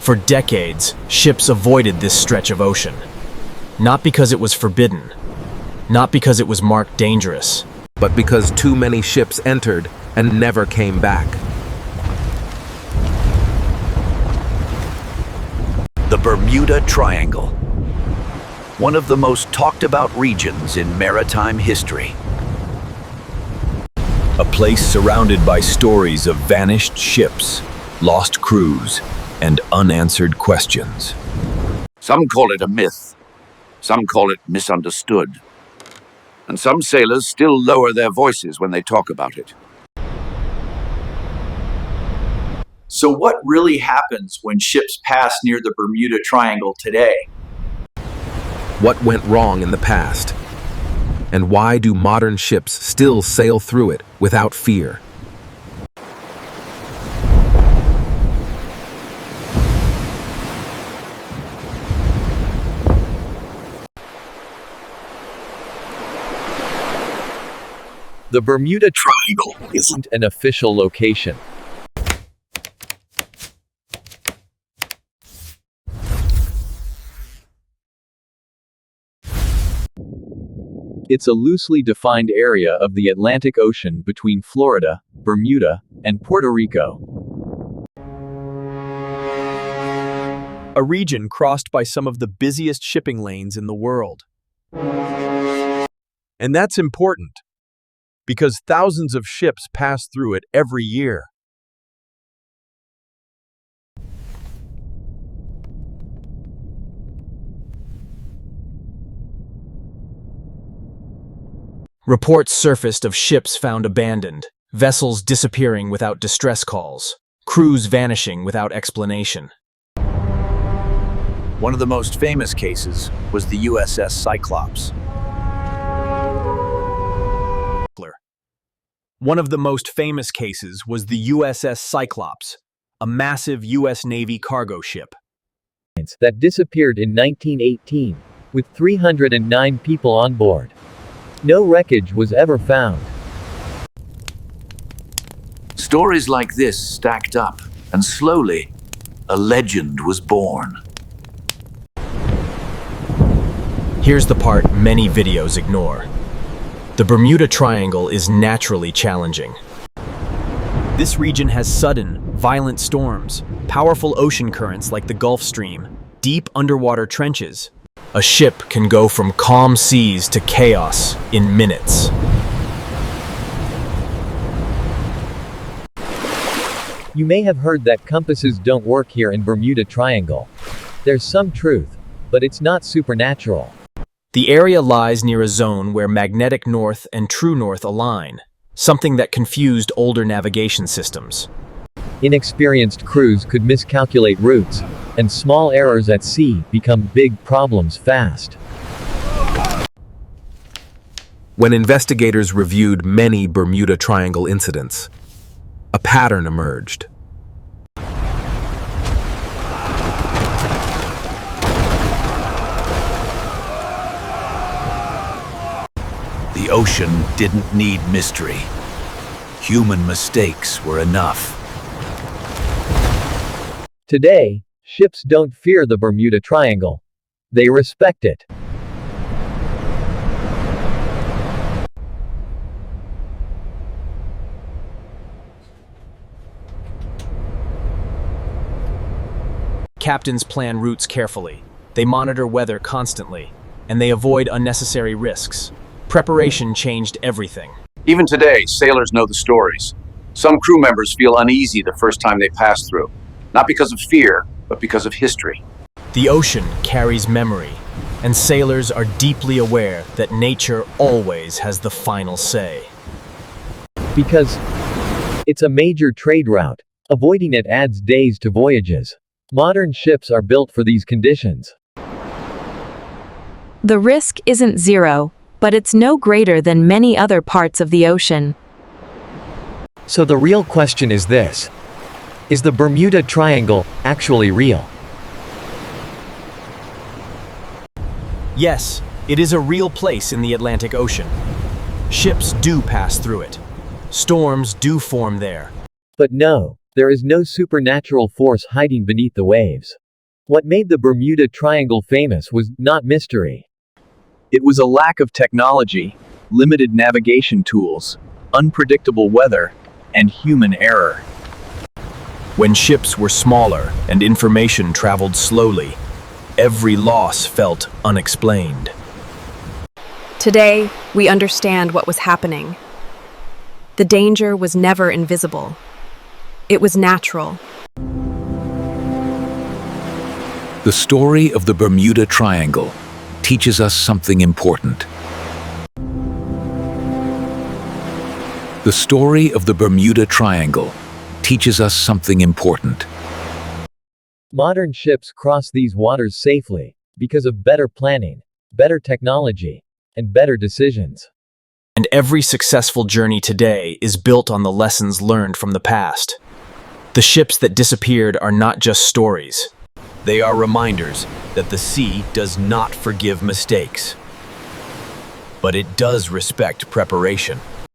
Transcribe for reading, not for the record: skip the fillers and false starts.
For decades, ships avoided this stretch of ocean. Not because it was forbidden, not because it was marked dangerous, but because too many ships entered and never came back. The Bermuda Triangle, one of the most talked about regions in maritime history. A place surrounded by stories of vanished ships, lost crews, and unanswered questions. Some call it a myth, some call it misunderstood, and some sailors still lower their voices when they talk about it. So what really happens when ships pass near the Bermuda Triangle today? What went wrong in the past? And why do modern ships still sail through it without fear? The Bermuda Triangle isn't an official location. It's a loosely defined area of the Atlantic Ocean between Florida, Bermuda, and Puerto Rico. a region crossed by some of the busiest shipping lanes in the world. And that's important, because thousands of ships pass through it every year. Reports surfaced of ships found abandoned, vessels disappearing without distress calls, crews vanishing without explanation. One of the most famous cases was the USS Cyclops. One of the most famous cases was the USS Cyclops, a massive U.S. Navy cargo ship that disappeared in 1918, with 309 people on board. No wreckage was ever found. Stories like this stacked up, and slowly, a legend was born. Here's the part many videos ignore. The Bermuda Triangle is naturally challenging. This region has sudden, violent storms, powerful ocean currents like the Gulf Stream, deep underwater trenches. A ship can go from calm seas to chaos in minutes. You may have heard that compasses don't work here in Bermuda Triangle. There's some truth, but it's not supernatural. The area lies near a zone where magnetic north and true north align, something that confused older navigation systems. Inexperienced crews could miscalculate routes, and small errors at sea become big problems fast. When investigators reviewed many Bermuda Triangle incidents, a pattern emerged. The ocean didn't need mystery. Human mistakes were enough. Today, ships don't fear the Bermuda Triangle. They respect it. Captains plan routes carefully. They monitor weather constantly, and they avoid unnecessary risks. Preparation changed everything. Even today, sailors know the stories. Some crew members feel uneasy the first time they pass through, not because of fear, but because of history. The ocean carries memory, and sailors are deeply aware that nature always has the final say. Because it's a major trade route, avoiding it adds days to voyages. Modern ships are built for these conditions. The risk isn't zero, but it's no greater than many other parts of the ocean. So the real question is this: is the Bermuda Triangle actually real? Yes, it is a real place in the Atlantic Ocean. Ships do pass through it. Storms do form there. But no, There is no supernatural force hiding beneath the waves. What made the Bermuda Triangle famous was not mystery. It was a lack of technology, limited navigation tools, unpredictable weather, and human error. When ships were smaller and information traveled slowly, every loss felt unexplained. Today, we understand what was happening. The danger was never invisible. It was natural. The story of the Bermuda Triangle teaches us something important. The story of the Bermuda Triangle teaches us something important. Modern ships cross these waters safely because of better planning, better technology, and better decisions. And every successful journey today is built on the lessons learned from the past. The ships that disappeared are not just stories. They are reminders that the sea does not forgive mistakes, but it does respect preparation.